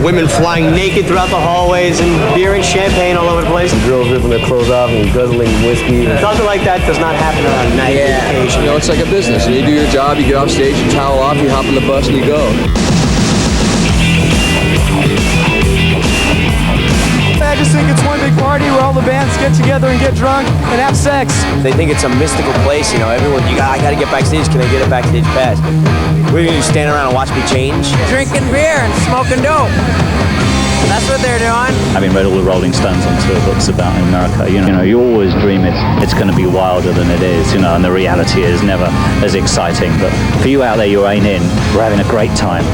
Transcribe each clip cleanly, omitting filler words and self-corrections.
Women flying naked throughout the hallways and beer and champagne all over the place. Girls ripping their clothes off and guzzling whiskey. Something like that does not happen on a night occasion. You know, it's like a business. You do your job, you get off stage, you towel off, you hop on the bus, and you go. I just think it's one big party where all the bands get together and get drunk and have sex. They think it's a mystical place, you know. Everyone, I gotta get backstage. Can I get a backstage pass? We're gonna stand around and watch me change. Drinking beer and smoking dope. That's what they're doing. Having read all the Rolling Stones on tour books about America, you know, you always dream it's going to be wilder than it is, you know, and the reality is never as exciting. But for you out there, you ain't in. We're having a great time.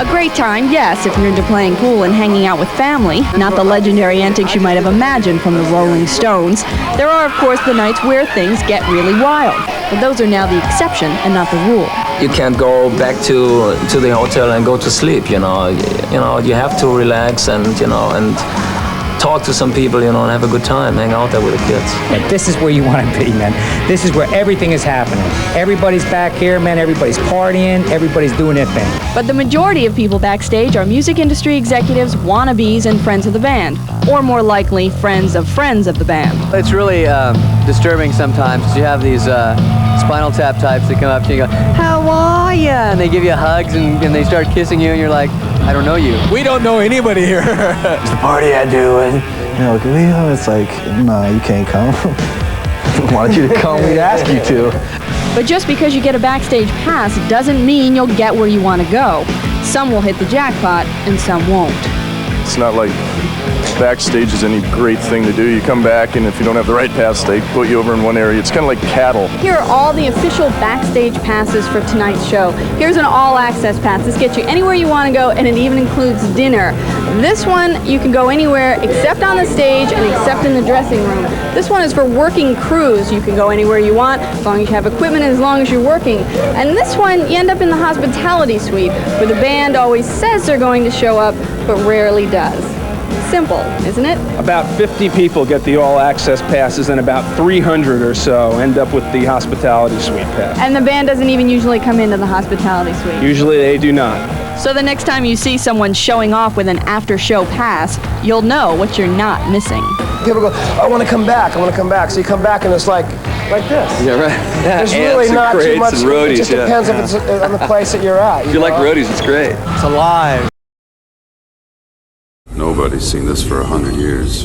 A great time, yes, if you're into playing pool and hanging out with family, not the legendary antics you might have imagined from the Rolling Stones. There are, of course, the nights where things get really wild, but those are now the exception and not the rule. You can't go back to the hotel and go to sleep, you know. You have to relax and talk to some people, and have a good time, hang out there with the kids. And this is where you want to be, man. This is where everything is happening. Everybody's back here, man. Everybody's partying. Everybody's doing their thing. But the majority of people backstage are music industry executives, wannabes, and friends of the band. Or more likely, friends of the band. It's really disturbing sometimes. You have these Spinal Tap types that come up to you and go, "How are ya?" And they give you hugs and they start kissing you, and you're like, "I don't know you." We don't know anybody here. It's the party I do, and it's like, nah, you can't come. Wanted you to come, we'd ask you to. But just because you get a backstage pass doesn't mean you'll get where you want to go. Some will hit the jackpot, and some won't. It's not like backstage is any great thing to do. You come back, and if you don't have the right pass, they put you over in one area. It's kind of like cattle. Here are all the official backstage passes for tonight's show. Here's an all-access pass. This gets you anywhere you want to go, and it even includes dinner. This one, you can go anywhere except on the stage and except in the dressing room. This one is for working crews. You can go anywhere you want, as long as you have equipment and as long as you're working. And this one, you end up in the hospitality suite, where the band always says they're going to show up, but rarely does. Simple, isn't it? About 50 people get the all-access passes, and about 300 or so end up with the hospitality suite pass. And the band doesn't even usually come into the hospitality suite. Usually they do not. So the next time you see someone showing off with an after-show pass, you'll know what you're not missing. People go, "I want to come back, I want to come back." So you come back and it's like this. Yeah, right. There's really not too much. And roadies, it just depends if it's on the place that you're at. If you like roadies, it's great. It's alive. Nobody's seen this for 100 years.